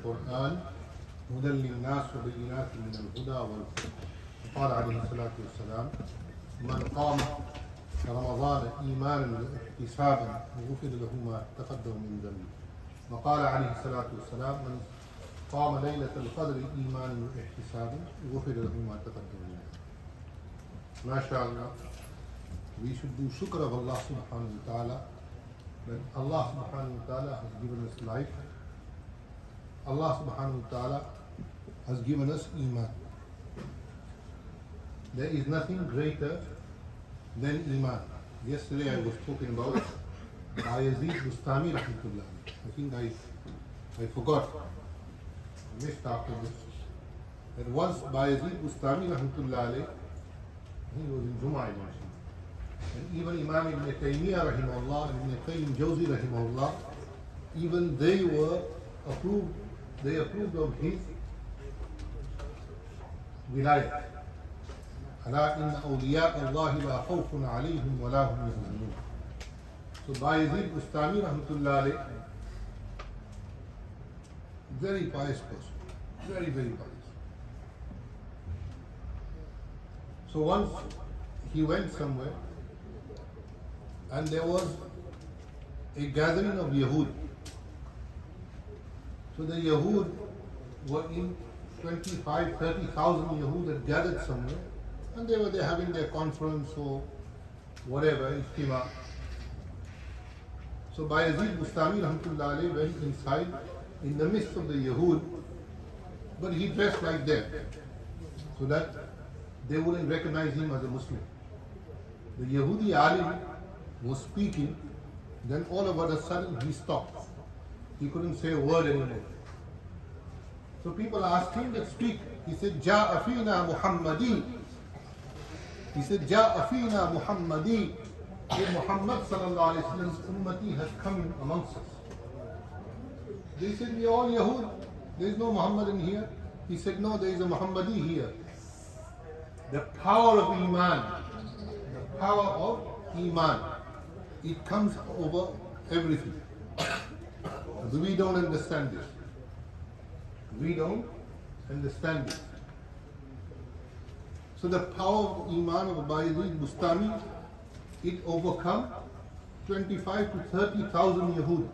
القرآن هدى للناس وبينات من الهدى والفرقان. قال عليه الصلاة والسلام: من قام رمضان إيمانا واحتسابا غفر له ما تقدم من ذنبه. وقال عليه الصلاة والسلام: من قام ليلة القدر إيمانا واحتسابا غفر له ما تقدم من ذنبه. MashaAllah, we should do shukr of Allah subhanahu wa ta'ala that Allah subhanahu wa ta'ala has given us life. Allah subhanahu wa ta'ala has given us iman. There is nothing greater than iman. Yesterday I was talking about Bayezid Bustami rahmatullah. I think I forgot. I missed after this. That once Bayezid Bustami rahmatullah, he was in Jum'ah, and even Imam Ibn Taymiyyah rahimahullah and Ibn Qayyim Jawzi rahimahullah, even they approved of his wilayah. ألا إن أولياء الله لا خوف عليهم ولا هم يحزنون. So Bayezid Bustami rahmatullah alayh, very pious person, very pious. So once he went somewhere and there was a gathering of Yahud. So the Yahud were in 25,000-30,000 Yahud had gathered somewhere, and they were there having their conference or whatever, ijtima. So Bayezid Bustami rahmatullah alayh went inside in the midst of the Yahud, but he dressed like them so that they wouldn't recognize him as a Muslim. The Yahudi alim was speaking, then all of a sudden he stopped. He couldn't say a word anymore. So people asked him to speak. He said, Ja'a fina Muhammadi. He said, Ja'a fina Muhammadi. Muhammad sallallahu alayhi wa sallam's ummati has come amongst us. They said, we are all Yahud. There is no Muhammad in here. He said, no, there is a Muhammadi here. The power of Iman, it comes over everything. We don't understand this. We don't understand this. So the power of Iman of Bayezid Bustami, it overcome 25 to 30,000 Yahud.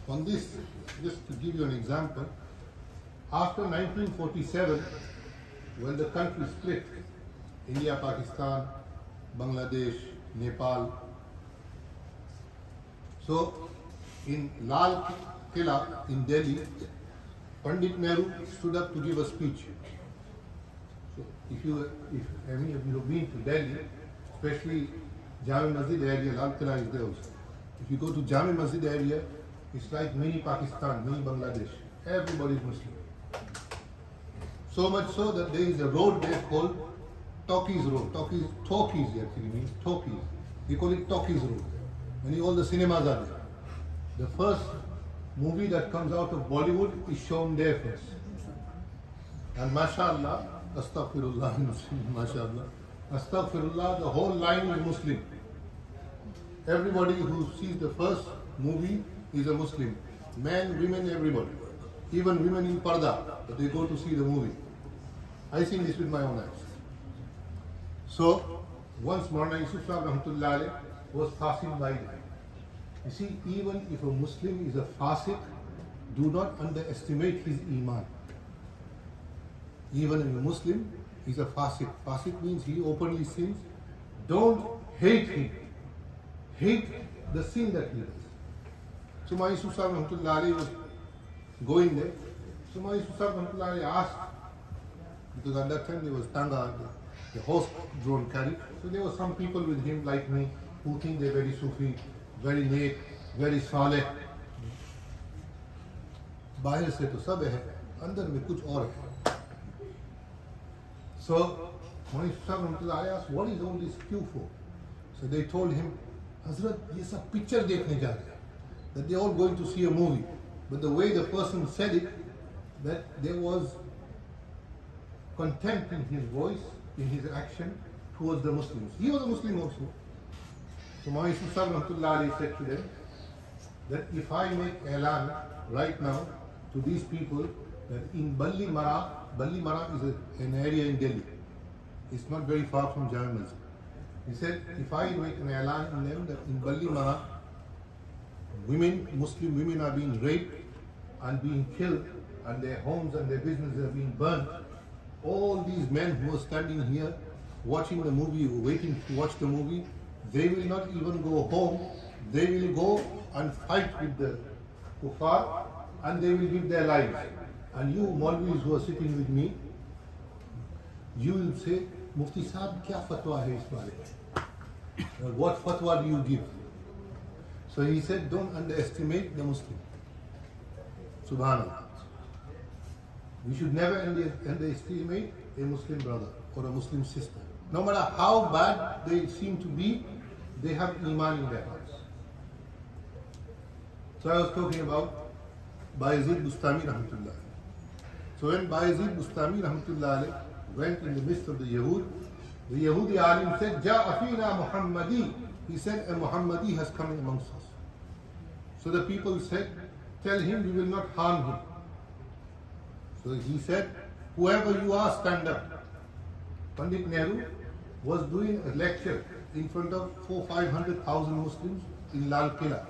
On this, just to give you an example, after 1947, when the country split, India, Pakistan, Bangladesh, Nepal. So in Lal Qila in Delhi, Pandit Nehru stood up to give a speech. So if any of you have been to Delhi, especially Jami Masjid area, Lal Qila is there also. If you go to Jami Masjid area, it's like mini Pakistan, mini Bangladesh. Everybody is Muslim. So much so that there is a road there called Talkies Road. Talkies actually means Talkies. They call it Talkies Road. And all the cinemas are there. The first movie that comes out of Bollywood is shown there first. And mashallah, astaghfirullah, mashallah, astaghfirullah, the whole line is Muslim. Everybody who sees the first movie is a Muslim. Men, women, everybody. Even women in Parda, but they go to see the movie. I seen this with my own eyes. So, once Maulana Yusuf Sahib rahmatullah alayh was passing by there. You see, even if a Muslim is a fasiq, do not underestimate his iman. Even if a Muslim is a fasiq. Fasiq means he openly sins. Don't hate him. Hate the sin that he does. So Maulana Yusuf Sahib rahmatullah alayh was going there. So Maulana Yusuf Sahib rahmatullah alayh asked, because at that time there was Tanga, the horse-drawn carriage. So there were some people with him like me who think they're very Sufi, very neat, very saleh. बाहर से तो सब है, अंदर में कुछ और है. So Maulana Sahib asked, what is all this queue for? So they told him, Hazrat, ये सब picture देखने जा रहे हैं. That they're all going to see a movie. But the way the person said it, that there was contempt in his voice, in his action towards the Muslims. He was a Muslim also. So Maulana Sahib said to them that if I make Elan right now to these people that in Balli Mara is an area in Delhi. It's not very far from Jama Masjid. He said, if I make an alarm in them that in Balli Mara, Muslim women are being raped and being killed, and their homes and their businesses are being burned, all these men who are standing here watching the movie, waiting to watch the movie, they will not even go home. They will go and fight with the kuffar, and they will give their lives. And you Maulvis who are sitting with me, you will say, Mufti Sahab, kya fatwa hai is baare? What fatwa do you give? So he said, don't underestimate the Muslim. Subhanallah. We should never underestimate a Muslim brother or a Muslim sister. No matter how bad they seem to be, they have Iman in their hearts. So I was talking about Bayezid Bustami Rahmatullah. So when Bayezid Bustami Rahmatullah went in the midst of the Yahudi alim said, Ja'a fina Muhammadi. He said, a Muhammadi has come amongst us. So the people said, tell him we will not harm him. So he said, whoever you are, stand up. Pandit Nehru was doing a lecture in front of 400,000-500,000 Muslims in Lal Killa.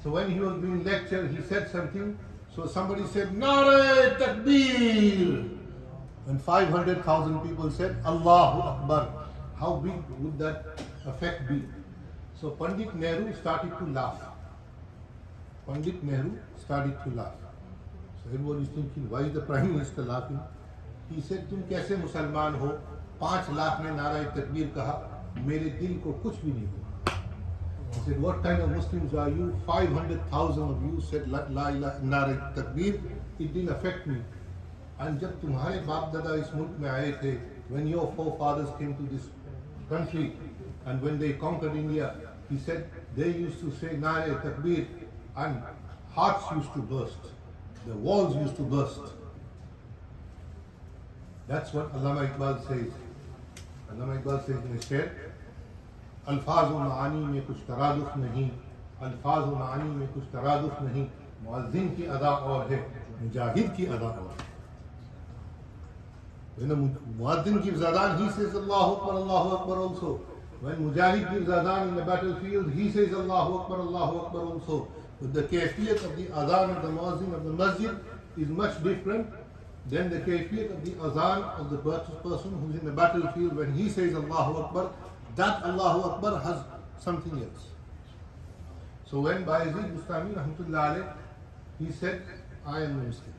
So when he was doing lecture, he said something. So somebody said, Nare Takbir. And 500,000 people said, Allahu Akbar. How big would that effect be? So Pandit Nehru started to laugh. Pandit Nehru started to laugh. So everyone is thinking, why is the Prime Minister laughing? He said, तुम कैसे मुसलमान हो? 5 लाख ने नारा तकबीर कहा, मेरे दिल को कुछ भी नहीं हुआ. He said, what kind of Muslims are you? 500,000 of you said la ilaha नारा तकबीर. It didn't affect me. And जब तुम्हारे बाप दादा इस मुल्क में आए थे, when your forefathers came to this country and when they conquered India, he said they used to say नारे तकबीर and hearts used to burst. The walls used to burst. That's what Allama Iqbal says. Allama Iqbal says in his share, Alfaaz व मानी में कुछ तरादुफ नहीं, अल्फाज़ व मानी में कुछ तरादुफ नहीं, मुअज़्ज़िन की अदा और है, मुजाहिद की अदा और है. When a muazzin gives adhan, he says Allahu Akbar also. When mujahid gives adhan in the battlefield, he says Allahu Akbar also. But the kayfiyat of the adhan of the muazzin of the masjid is much different than the kayfiyat of the adhan of the person who's in the battlefield. When he says Allahu Akbar, that Allahu Akbar has something else. So when Bayezid Bustami Rahmatullah alayh, he said, I am a Muslim.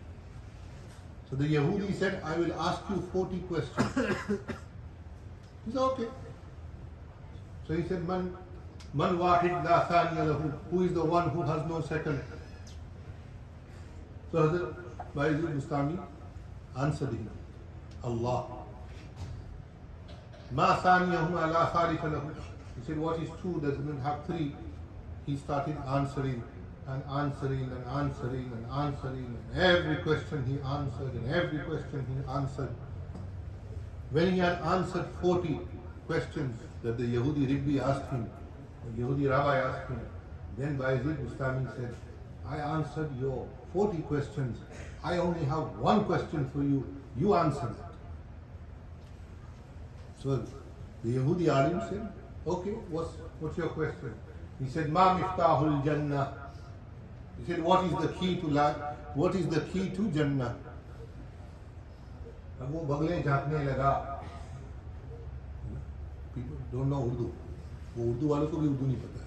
So the Yahudi said, I will ask you 40 questions. He said, okay. So he said, Man wahid la thaniya lahu. Who is the one who has no second? So Hazrat Bayezid Bustami answered him, Allah. Ma thaniyahuma la thalitha lahu. He said, what is two doesn't have three. He started answering and answering and answering and answering, and every question he answered and every question he answered. When he had answered 40 questions that the Yahudi Rabbi asked him, the Yahudi Rabbi asked him, then Bayezid Bustami said, I answered your 40 questions. I only have one question for you. You answer it. So the Yahudi alim said, okay, what's your question? He said, Ma miftahul jannah. He said, what is the key to life? What is the key to Jannah? अब वो बगले झांकने लगा. People don't know Urdu. वो उर्दू वालों को भी उर्दू नहीं पता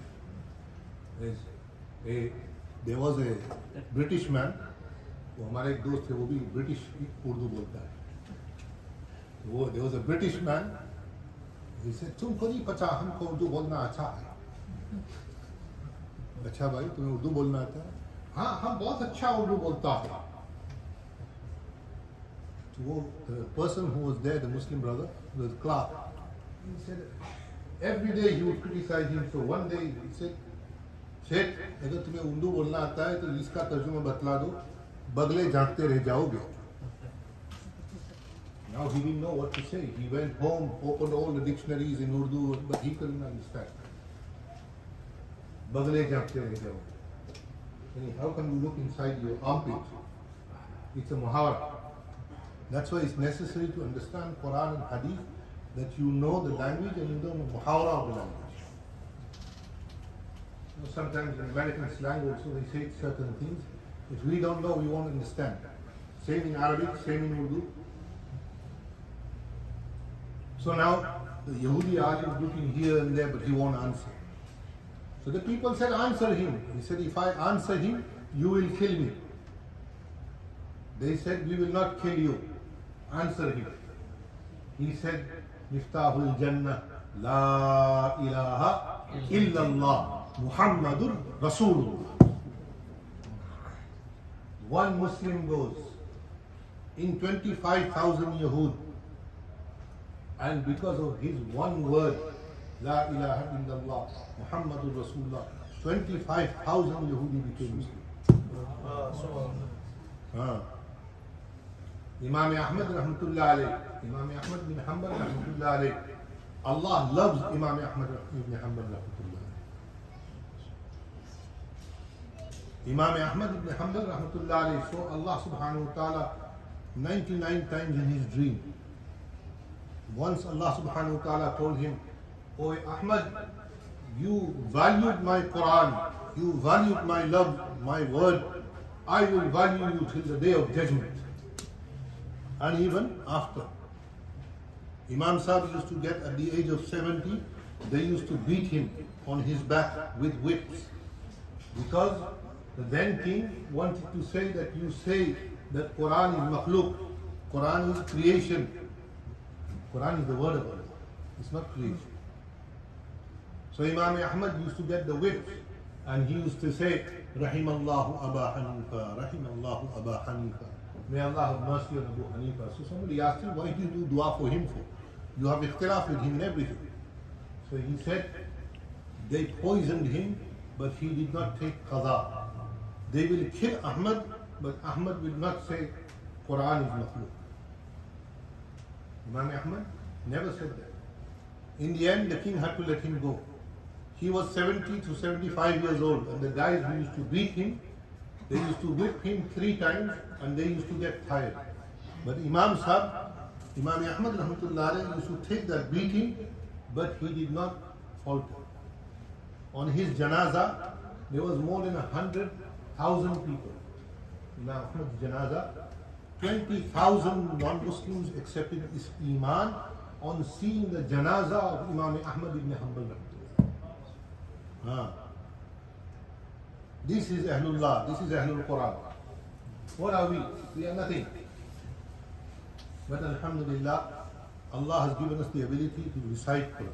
है. There was a British man. वो हमारे एक दोस्त थे, वो भी British उर्दू बोलता है. There was a British man. He said, तुमको नहीं पता हमको उर्दू बोलना अच्छा है. अच्छा भाई, तुम्हें उर्दू बोलना आता है? हाँ, हम बहुत अच्छा उर्दू बोलता है. So the person who was there, the Muslim brother, was Clark. He said, every day he would criticize him. So one day he said, Sheikh, अगर तुम्हें उर्दू बोलना आता है तो इसका तर्जुमा बतला दो, बगले झांकते रह जाओगे. Now he didn't know what to say. He went home, opened all the dictionaries in Urdu, but he couldn't understand. बगले झांकते रह जाओगे. How can you look inside your armpit It's a muhawara. That's why it's necessary to understand Quran and Hadith, that you know the language and you know the muhawara of the language. You know, sometimes in American slang also they say certain things. If we don't know, we won't understand. Same in Arabic, same in Urdu. So now the Yahudi alim is looking here and there, but he won't answer. So the people said, answer him. He said, if I answer him, you will kill me. They said, we will not kill you. Answer him. He said, Miftahul Jannah, La ilaha illallah, Muhammadur Rasulullah. One Muslim goes in 25,000 Yahud, and because of his one word, La ilaha illallah, Muhammadur Rasulullah, 25,000 Yahudi became Muslim. Imam Ahmad rahmatullah alayh, Imam Ahmad bin Hanbal rahmatullah alayh. Allah loves Imam Ahmad bin Hanbal rahmatullah alayh. Imam Ahmad bin Hanbal rahmatullah alayh saw Allah subhanahu wa ta'ala 99 times in his dream. Once Allah subhanahu wa ta'ala told him, "O Ahmad, you valued my Quran, you valued my love, my word, I will value you till the day of judgment." And even after. Imam Sahib used to get at the age of 70, they used to beat him on his back with whips. Because the then king wanted to say that you say that Quran is makhluk, Quran is creation. Quran is the word of Allah, it's not creation. So Imam Ahmad used to get the whips and he used to say, Rahimallahu Aba Hanifa, Rahimallahu Aba Hanifa. May Allah have mercy on Abu Hanifa. So somebody asked him, why do you do dua for him for? You have ikhtilaf with him in everything. So he said, they poisoned him, but he did not take qadha. They will kill Ahmad, but Ahmad will not say Quran is makhluk. Imam Ahmad never said that. In the end, the king had to let him go. He was 70 to 75 years old, and the guys who used to beat him, they used to whip him 3 times, and they used to get tired. But Imam Sahib, Imam Ahmad rahmatullah alayhi used to take that beating, but he did not falter. On his janazah, there was more than 100,000 people. Imam Ahmad's janazah, 20,000 non-Muslims accepted his iman on seeing the janazah of Imam Ahmad ibn Hanbal. This is Ahlullah, this is Ahlul Quran. What are we? We are nothing. But Alhamdulillah, Allah has given us the ability to recite Quran.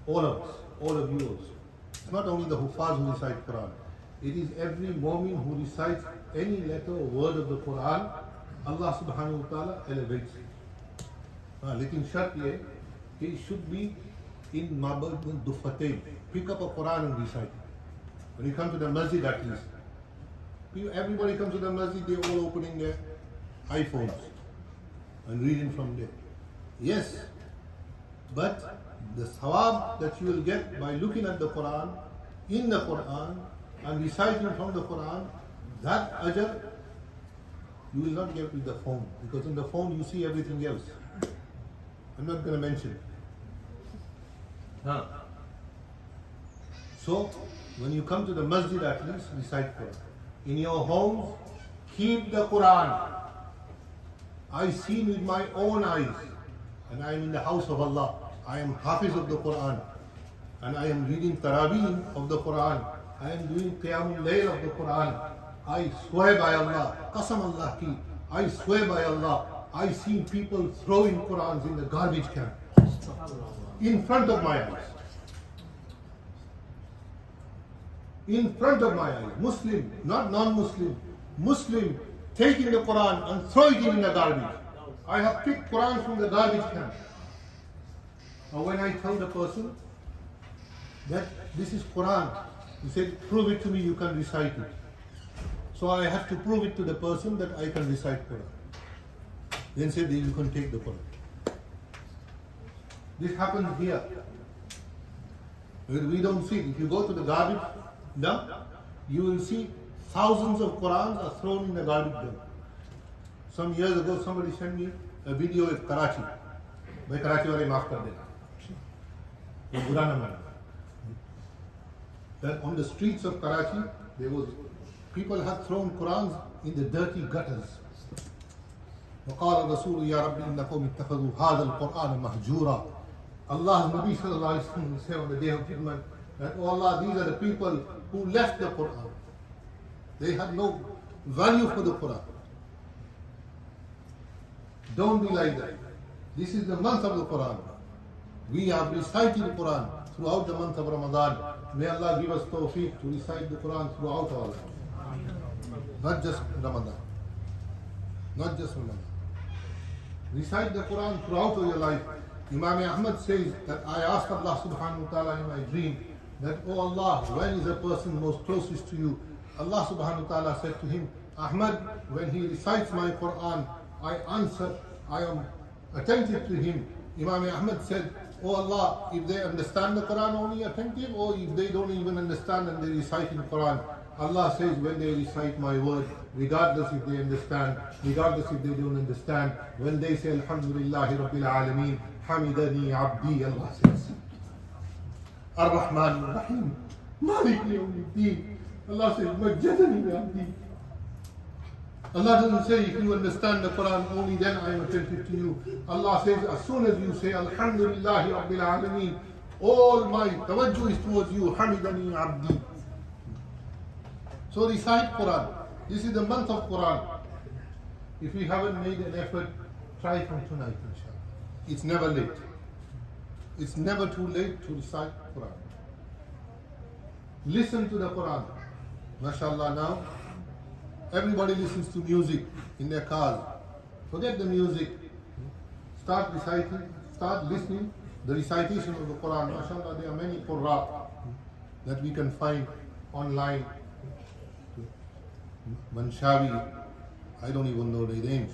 All of us, all of you also. It's not only the Hufaz who recite Quran. It is every mu'min who recites any letter or word of the Quran, Allah subhanahu wa ta'ala elevates it. Lekin shart ye, it should be in Mabad Dufatain. Pick up a Quran and recite it. When you come to the Masjid at least. Everybody comes to the Masjid, they're all opening their iPhones and reading from there. Yes, but the thawab that you will get by looking at the Quran, in the Quran, and reciting from the Quran, that ajr you will not get with the phone, because in the phone you see everything else. I'm not going to mention it. So, when you come to the Masjid, at least recite Quran. In your homes, keep the Quran. I see with my own eyes, and I am in the house of Allah. I am Hafiz of the Quran, and I am reading Taraweeh of the Quran. I am doing Qiyamul Layl of the Quran. I swear by Allah, Qasam Allah ki, I swear by Allah, I see people throwing Qurans in the garbage can in front of my eyes. In front of my eyes. Muslim, not non-Muslim. Muslim taking the Quran and throwing it in the garbage. I have picked Quran from the garbage can. And when I tell the person that this is Quran, he said, prove it to me, you can recite it. So I have to prove it to the person that I can recite Quran. Then said, you can take the Quran. This happens here. We don't see it. If you go to the garbage dump, you will see thousands of Qurans are thrown in the garbage dump. Some years ago, somebody sent me a video of Karachi. By Karachi wale maaf kar dena. Ye bura na mana. That on the streets of Karachi, people had thrown Qurans in the dirty gutters. وقال الرسول يا رب إن قوم اتخذوا هذا القرآن مهجورا. Allah's Nabi sallallahu alayhi wa sallam will say on the day of judgment that, oh Allah, these are the people who left the Quran. They had no value for the Quran. Don't be like that. This is the month of the Quran. We have recited the Quran throughout the month of Ramadan. May Allah give us tawfiq to recite the Quran throughout our life. Not just Ramadan. Not just Ramadan. Recite the Quran throughout your life. Imam Ahmad says that I asked Allah subhanahu wa ta'ala in my dream that, oh Allah, when is a person most closest to you? Allah subhanahu wa ta'ala said to him, Ahmad, when he recites my Quran, I answer, I am attentive to him. Imam Ahmad said, oh Allah, if they understand the Quran only attentive, or if they don't even understand and they recite in Quran, Allah says when they recite my word, regardless if they understand, regardless if they don't understand, when they say Alhamdulillahi Rabbil Alameen, Hamidani Abdi, Allah says, Ar-Rahman Ar-Rahim, Malik Yawmiddin, Allah says, Majjadani Abdi. Allah doesn't say if you understand the Quran only then I am attentive to you. Allah says as soon as you say Alhamdulillahi Rabbil Alameen, all my tawajjuh is towards you, Hamidani Abdi. So recite Quran. This is the month of Quran. If we haven't made an effort, try from tonight, inshallah. It's never late. It's never too late to recite Quran. Listen to the Quran. MashaAllah, now everybody listens to music in their cars. Forget the music. Start reciting, start listening the recitation of the Quran. MashaAllah, there are many Qurra that we can find online. Manshawi, I don't even know their names.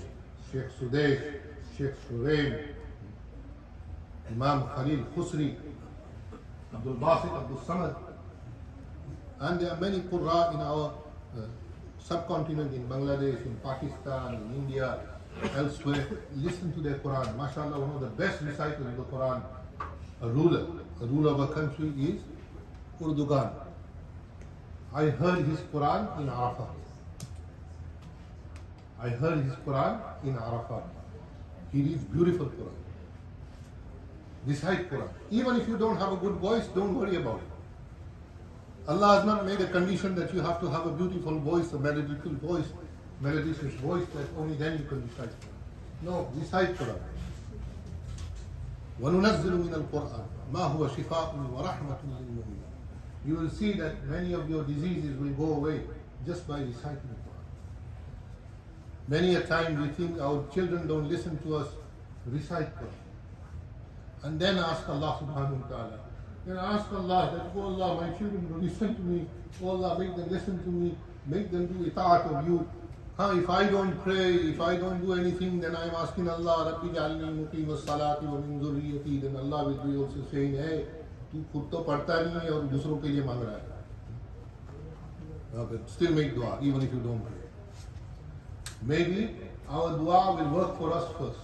Sheikh Sudesh, Sheikh Shuraim, Imam Khaleel Khusri, Abdul Basit, Abdul Samad. And there are many Qurra in our subcontinent, in Bangladesh, in Pakistan, in India, elsewhere. Listen to their Quran. MashaAllah, one of the best reciters of the Quran, a ruler of a country is Urdugan. I heard his Quran in Arafat. I heard his Quran in Arafat. He reads beautiful Quran. Recite Quran. Even if you don't have a good voice, don't worry about it. Allah has not made a condition that you have to have a beautiful voice, a melodious voice, that only then you can recite Quran. No, recite Quran. وَنُنَزِّلُ مِنَ الْقُرْآنِ مَا هُوَ شِفَاءٌ وَرَحْمَةٌ لِلْمُؤْمِنِينَ. You will see that many of your diseases will go away just by reciting Quran. Many a time we think our children don't listen to us, recite Quran. And then ask Allah subhanahu wa ta'ala. Then ask Allah that, oh Allah, my children will listen to me. Oh Allah, make them listen to me. Make them do ita'at of you. If I don't pray, if I don't do anything, then I am asking Allah, Rabbi ja'alni muqim as-salati wa min dhurriyyati. Then Allah will be also saying, hey, tu khud to padhta nahi hai aur dusron ke liye mang raha hai. But still make dua, even if you don't pray. Maybe our dua will work for us first,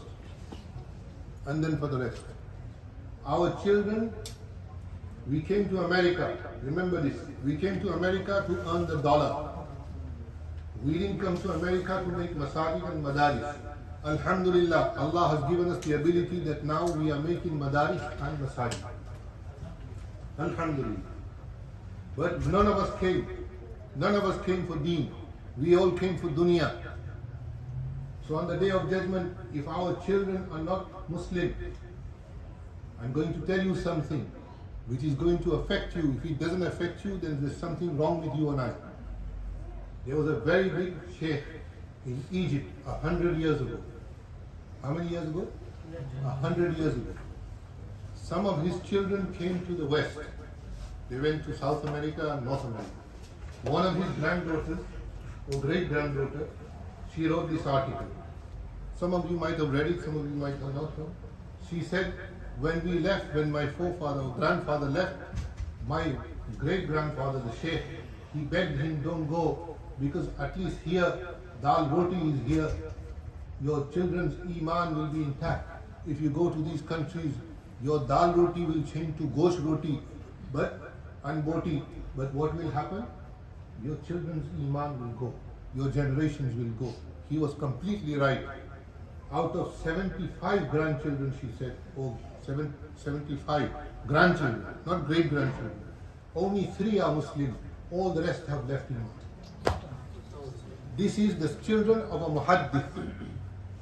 and then for the rest. Our children, we came to America, remember this, we came to America to earn the dollar. We didn't come to America to make masajid and madaris. Alhamdulillah, Allah has given us the ability that now we are making madaris and masajid. Alhamdulillah. But none of us came for deen. We all came for dunya. So on the day of judgment, if our children are not Muslim, I'm going to tell you something which is going to affect you. If it doesn't affect you, then there's something wrong with you and I. There was a very big sheikh in Egypt 100 years ago. How many years ago? 100 years ago. Some of his children came to the West. They went to South America and North America. One of his granddaughters, or great-granddaughter, she wrote this article. Some of you might have read it, some of you might have not know. She said, when we left, when my forefather or grandfather left, my great-grandfather, the sheikh, he begged him, don't go, because at least here, dal roti is here. your children's iman will be intact. If you go to these countries, your dal roti will change to gosht roti, and boti. But what will happen? Your children's iman will go. Your generations will go. He was completely right. Out of 75 grandchildren, she said, 75 grandchildren, not great grandchildren. Only 3 are Muslim. All the rest have left Iman. This is the children of a muhaddith,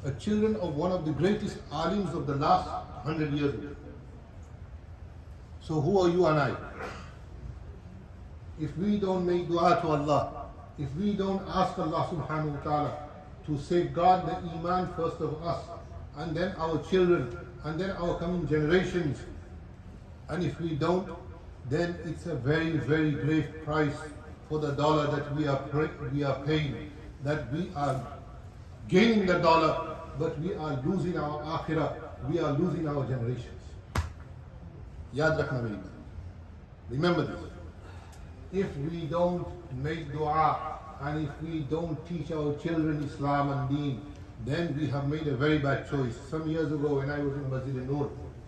a children of one of the greatest alims of the last 100 years. So who are you and I? If we don't make dua to Allah, if we don't ask Allah subhanahu wa ta'ala to safeguard the iman first of us, and then our children, and then our coming generations, and if we don't, then it's a very, very grave price for the dollar that we are paying, that we are gaining the dollar, but we are losing our akhirah, we are losing our generations. Yaad rakhna meri baat. Remember this. If we don't make dua, and if we don't teach our children Islam and Deen, then we have made a very bad choice. Some years ago when I was in Masjid,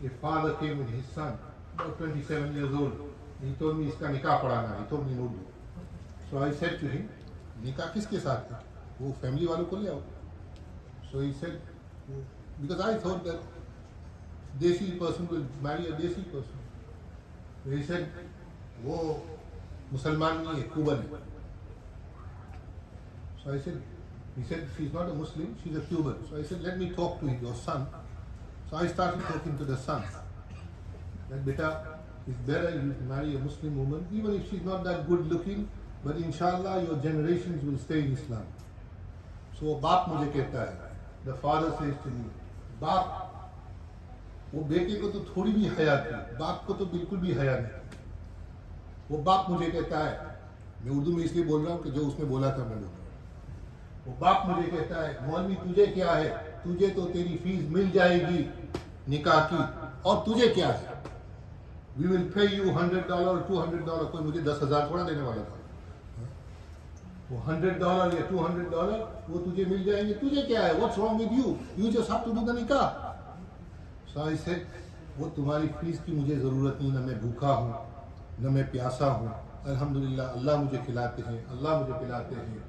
a father came with his son, about 27 years old. He told me, iska nikah padhana. He told me in Urdu. So I said to him, nikah kiske saath hai? Wo family walo ko le aao. So he said, because I thought that Desi person will marry a Desi person. So he said, wo Musalman nahi hai, Cuban hai. So I said, he said, she's not a Muslim, she's a Cuban. So I said, let me talk to your son. So I started talking to the son. That beta, it's better you marry a Muslim woman, even if she's not that good looking, but inshallah your generations will stay in Islam. So baap mujhe kehta hai, the father says to me, baap, वो बेटे को तो थोड़ी भी हया थी, बाप को तो बिल्कुल भी हया नहीं. वो बाप मुझे कहता है, मैं उर्दू में इसलिए बोल रहा हूँ कि जो उसने बोला था मैं बोल रहा हूँ. वो बाप मुझे कहता है, मौलवी तुझे क्या है, तुझे तो तेरी फीस मिल जाएगी निकाह की, और तुझे क्या है? We will pay you $100 or $200. कोई मुझे 10,000 थोड़ा देने वाला था. वो $100 या $200 वो तुझे मिल जाएंगे, तुझे क्या है? What's wrong with you? You just have to do the nikah. So I said, वो तुम्हारी फीस की मुझे ज़रूरत नहीं, न मैं भूखा हूँ, न मैं प्यासा हूँ. अल्हम्दुलिल्लाह अल्लाह मुझे खिलाते हैं, अल्लाह मुझे पिलाते हैं.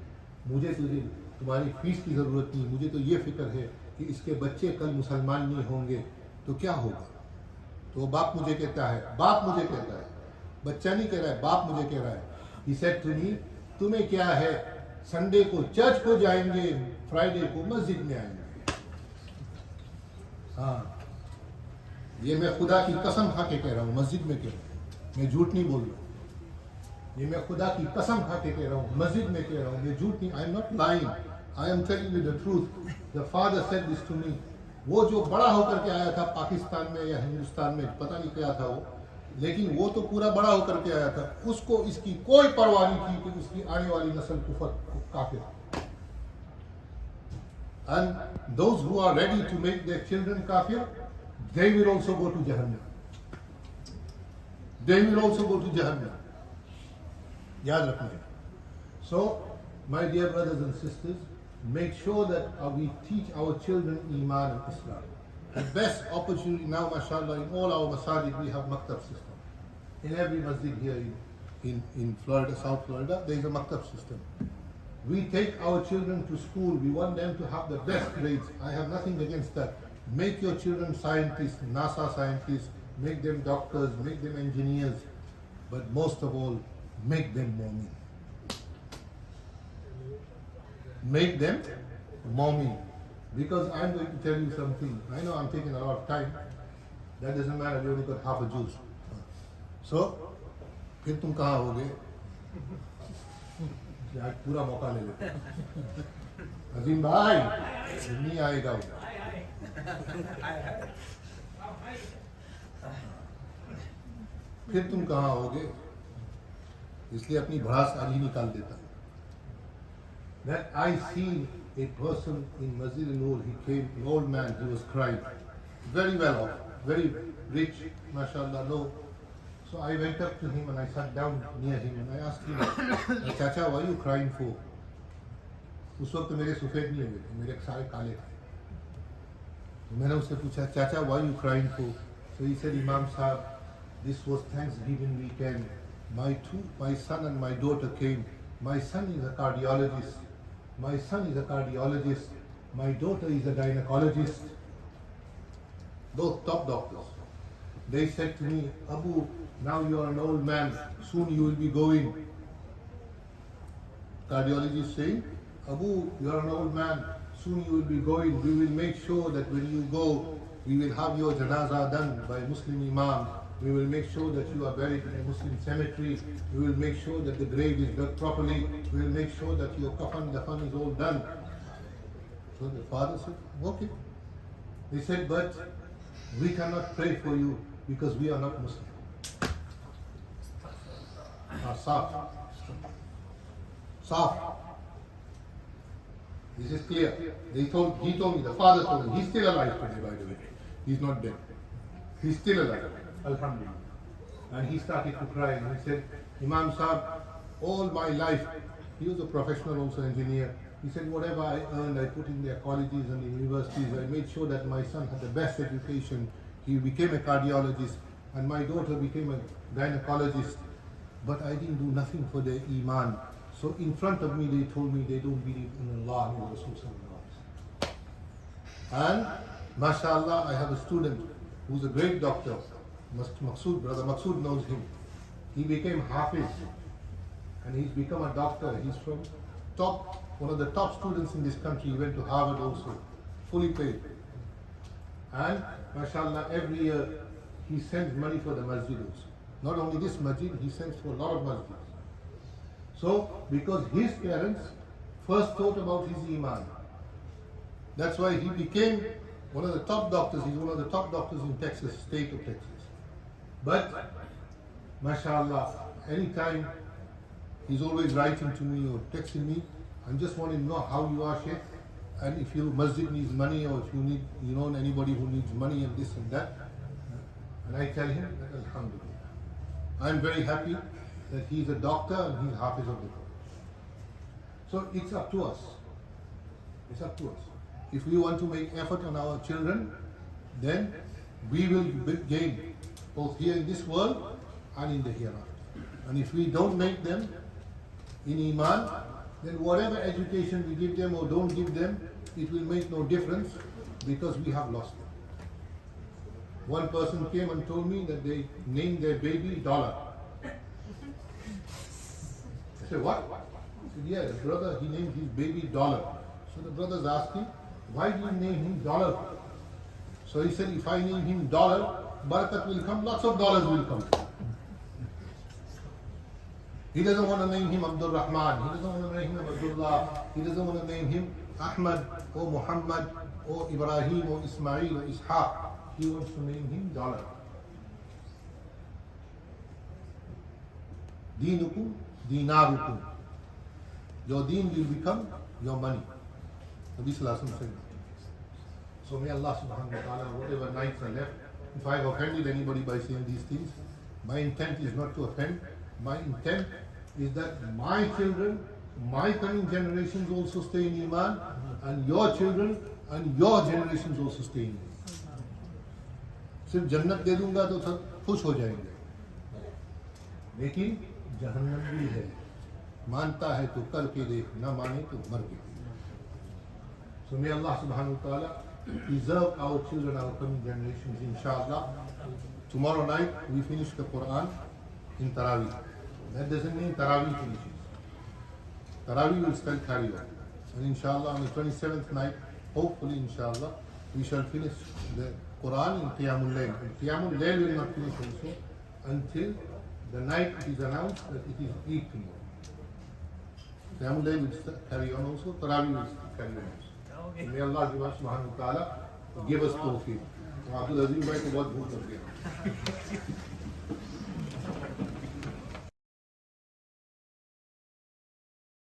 मुझे तुझे तुम्हारी फीस की ज़रूरत नहीं. मुझे तो ये फिक्र है कि इसके बच्चे कल मुसलमान नहीं होंगे तो क्या होगा. तो बाप मुझे कहता है, बाप मुझे कहता है, बच्चा नहीं कह रहा है, बाप मुझे कह रहा है. He said to me, तुम्हें क्या है, संडे को चर्च को जाएंगे, फ्राइडे को मस्जिद में आएंगे. हाँ, ये मैं खुदा की कसम खा के कह रहा हूँ, मस्जिद में कह रहा हूँ, मैं झूठ नहीं बोल रहा हूँ. ये मैं खुदा की कसम खा के कह रहा हूँ, मस्जिद में कह रहा हूँ, मैं झूठ नहीं. I am not lying, I am telling you the truth. The father said this to me. वो जो बड़ा होकर के आया था पाकिस्तान में या हिंदुस्तान में, पता नहीं क्या था वो, लेकिन वो तो पूरा बड़ा होकर के आया था. उसको इसकी कोई परवाह नहीं थी कि उसकी आने वाली नस्ल कुफर काफिर. And those who are ready to make their children kafir, they will also go to Jahannam. They will also go to Jahannam. Yaad rakhna. So, my dear brothers and sisters, make sure that we teach our children Iman and Islam. The best opportunity now, mashallah, in all our masajid we have maktab system. In every masjid here in Florida, South Florida, there is a maktab system. We take our children to school, we want them to have the best grades. I have nothing against that. Make your children scientists, NASA scientists, make them doctors, make them engineers, but most of all, make them mu'min. Make them mu'min. Because I'm going to tell you something. I know I'm taking a lot of time. That doesn't matter, we only got half a juice. So, फिर तुम कहाँ होगे? आज पूरा मौका ले लेते. अजीम भाई, नहीं आएगा वो. फिर तुम कहाँ होगे? इसलिए अपनी भड़ास आज ही निकाल देता. That I see a person in Masjid Noor, he came, an old man, he was crying, very well off, very rich, mashallah, no. So I went up to him and I sat down near him and I asked him, Chacha, what are you crying for? उस वक्त मेरे सफेद नहीं हुए थे, मेरे सारे काले थे. मैंने उससे पूछा, चाचा, why you crying for? So he said, Imam Sahib, this was Thanksgiving weekend. My son and my daughter came. My son is a cardiologist. My son is a cardiologist. My daughter is a gynecologist. Both top doctors. They said to me, Abu, now you are an old man. Soon you will be going. Cardiologist saying, Abu, you are an old man. Soon you will be going. We will make sure that when you go, we will have your janazah done by Muslim Imam. We will make sure that you are buried in a Muslim cemetery. We will make sure that the grave is dug properly. We will make sure that your kafan is all done. So the father said, okay. They said, but we cannot pray for you because we are not Muslim. Saf. This is clear. He told me, the father told me, he's still alive today, by the way. He's not dead. He's still alive. Alhamdulillah. And he started to cry and he said, Imam Sahib, all my life, he was a professional also engineer. He said, whatever I earned, I put in their colleges and universities. I made sure that my son had the best education. He became a cardiologist and my daughter became a gynecologist. But I didn't do nothing for their iman. So in front of me, they told me they don't believe in Allah and Rasul sallallahu alaihi wasallam. And mashallah, I have a student who's a great doctor. Maqsood, brother Maqsood knows him. He became Hafiz and he's become a doctor. He's from one of the top students in this country. He went to Harvard also, fully paid. And mashallah, every year he sends money for the masjid also. Not only this masjid, he sends for a lot of masjids. So, because his parents first thought about his iman. That's why he became one of the top doctors. He's one of the top doctors in Texas, state of Texas. But, mashallah, anytime he's always writing to me or texting me, I just want to know how you are, Sheikh. And if your masjid needs money or if you need, anybody who needs money and this and that. And I tell him that alhamdulillah. I'm very happy that he's a doctor and he's Hafiz of the Quran. So it's up to us. It's up to us. If we want to make effort on our children, then we will gain both here in this world and in the hereafter. And if we don't make them in Iman, then whatever education we give them or don't give them, it will make no difference because we have lost them. One person came and told me that they named their baby Dollar. I said, what? He said, yeah, the brother, he named his baby Dollar. So the brother's asking, why do you name him Dollar? So he said, if I name him Dollar, barakat will come, lots of dollars will come. He doesn't want to name him Abdul Rahman, he doesn't want to name him Abdullah, he doesn't want to name him Ahmad or Mohammad or Ibrahim or Ismail or Ishaq. He wants to name him Dollar. Deenukum, dinarukum. Your deen will become your money. Nabi Sallallahu Alaihi Wasallam. So may Allah subhanahu wa ta'ala, whatever nights are left, if I have offended anybody by saying these things, my intent is not to offend. My intent is that my children, my coming generations also stay in Iman, and your children and your generations also stay in Iman. सिर्फ जन्नत दे दूंगा तो सब खुश हो जाएंगे, लेकिन जहन्नम भी है, मानता है तो करके देख, ना माने तो मर के देख. So may Allah subhanahu wa ta'ala preserve our children, our coming generations, inshallah. Tomorrow night we finish the Quran in Taraweeh. That doesn't mean Taraweeh finishes. Taraweeh will still carry on. And inshallah on the 27th night, hopefully inshallah, we shall finish the Quran in Qiyamul Layl. And Qiyamul Layl will not finish also until the night it is announced that it is Eid tomorrow. Qiyamul Layl will carry on also, Taraweeh will carry on also. May Allah subhanahu wa ta'ala give us tawfiq. Abdul Azim bhai ko bahut bhuk lag gaya.